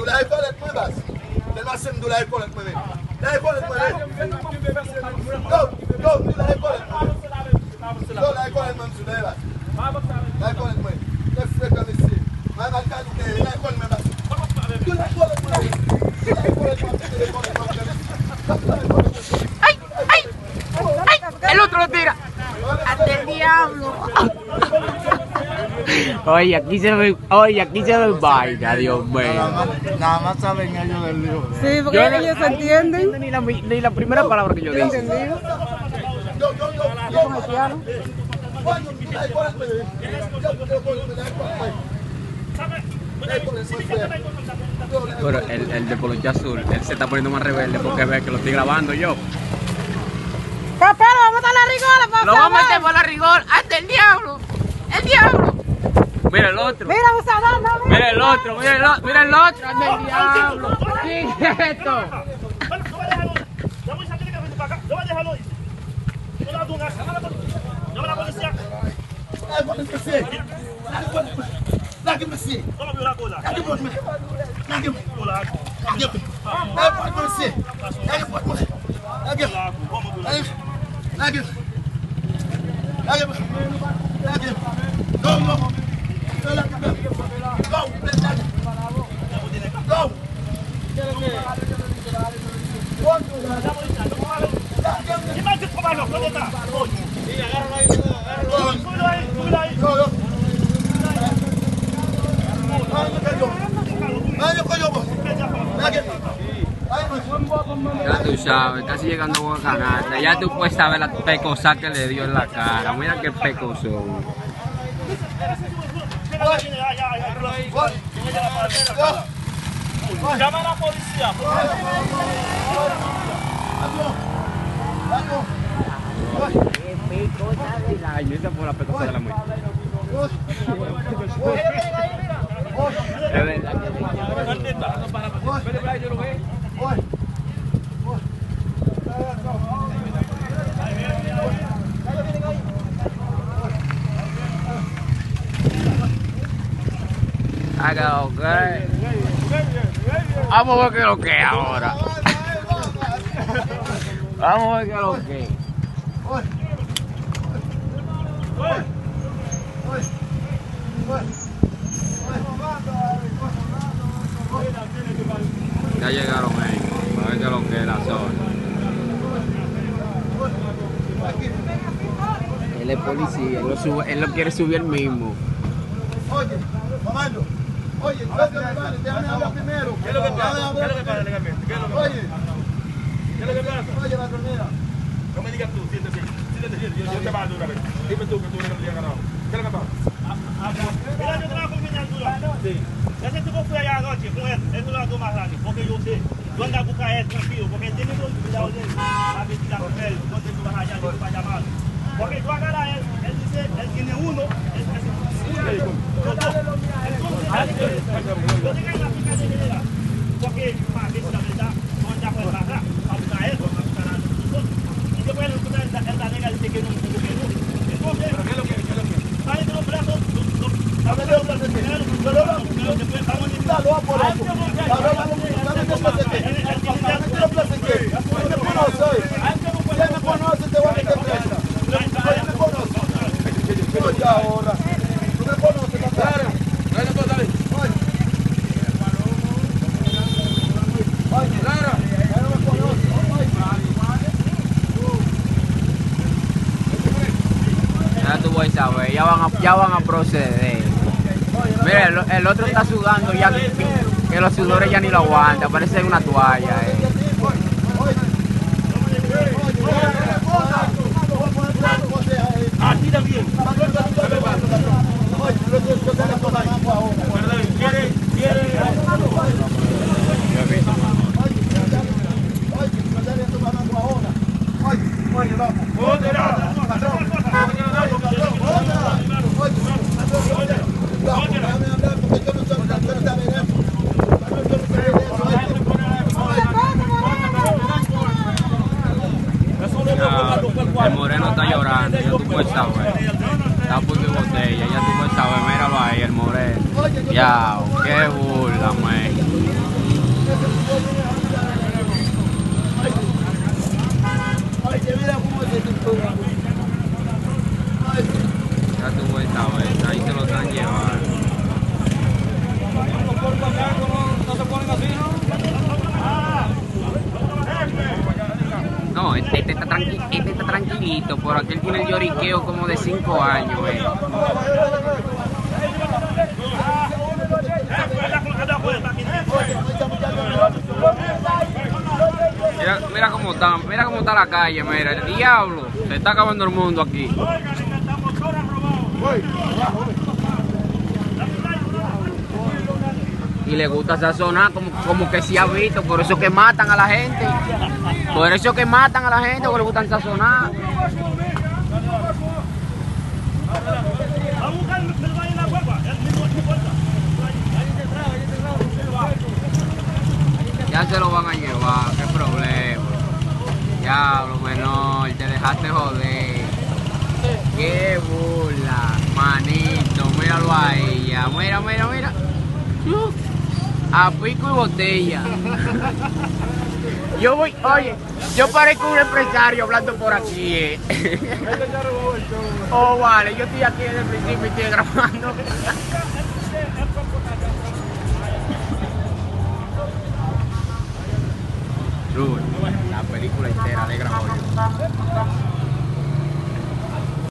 Douleur épaulette, moi, basse. Tellement c'est une douleur épaulette, moi. La épaulette, moi. Go, douleur épaulette, moi. Go, la épaulette, moi, monsieur, la épaulette, moi. Le frais comme ici. Ma qualité, la épaulette, moi, basse. Douleur épaulette, moi. Douleur épaulette, moi. ¡Ay! ¡Ay! ¡Ay! El otro lo tira. ¡Ante el diablo! Oye, aquí se ve vaina, Dios mío. Nada más saben ellos del lío. Sí, porque ellos se entienden. Ni la primera palabra que yo dije. ¿Entendido? Yo con haitiano. Pero el de Poloche Azul, él se está poniendo más rebelde porque ve que lo estoy grabando yo. Papá, lo vamos a dar la rigola, papá. Lo vamos a meter por la rigor hasta el diablo. ¡El diablo! Mira el otro. Mira, Busadón, no, Mira el otro, mira el otro, anda el diablo. ¿Qué es esto? Yo voy a dejarlo ahí. No la pongas. No me la policía. No me vio la cola. Ya tú sabes, casi llegando a Guacanata. Ya tú puedes saber la pecosa que le dio en la cara. Mira qué pecosón. Llama a la policía. Ay, esa fue la pecosa de la muerte. Es verdad que haga ok. Vamos a ver qué es lo que es ahora. Vamos a ver qué es lo que es. Ya llegaron ellos. A ver qué es lo que es la zona. Él es policía, él lo quiere subir él mismo. Oye, comando. Oye, déjame hablar primero. ¿Qué es lo que pasa? ¿Qué es lo que pasa legalmente? ¿Qué es lo que pasa? Oye, ¿Qué es lo que pasa? oye, ladronera. No me digas tú, siéntete. Yo te mando una vez. Dime tú que tú eres el día ganado. ¿Qué es lo que pasa? Mira, yo trabajo con mi altura. Sí. Ese tipo fue allá anoche con él. Él no lo hago más grande. Porque yo sé. Yo ando a buscar a él tranquilo. Porque él tiene que cuidado de él. A investigar con él. Entonces tú vas allá y tú vas a llamar. Porque yo agarro a él. Él dice, él tiene uno. Él tiene dos. Entonces, yo tengo que aplicar de manera. Porque, para que la verdad, no anda por el barra. Para buscar a él. Para buscar a nosotros. Y después él encuentra esta negra dice que no. Entonces, ¿qué es lo que? Sale de los brazos. Dame los brazos primero. Después vamos a intentar. Lo por eso. Dame los brazos que. Dame los brazos que. Yo me conozco. Ya me conoce, te voy a meter presa. Ya me conoce. Oye, ahora. Tú me conoces, papá. Dale, dale. Oye, Lara, ya no me conoce. Ya tú vas a saber, ya van a proceder. Mira, el otro está sudando ya que los sudores ya ni lo aguantan, parece una toalla. Aquí también. El moreno está llorando, ya tú puedes saber. Está a punto de botella, ya tú puedes saber, míralo ahí, el moreno. Ya, qué burla, por aquí él tiene el lloriqueo como de 5 años, Mira cómo está la calle, mira, el diablo, se está acabando el mundo aquí. Y le gusta sazonar como que se ha visto, por eso que matan a la gente. Por eso que matan a la gente, porque le gustan sazonar. Ya se lo van a llevar, qué problema. Diablo, menor, te dejaste joder. Qué burla, manito, míralo a ella. Mira, mira, mira. A pico y botella. Yo voy, oye, yo parezco un empresario hablando por aquí, Oh, vale, yo estoy aquí desde el principio y estoy grabando.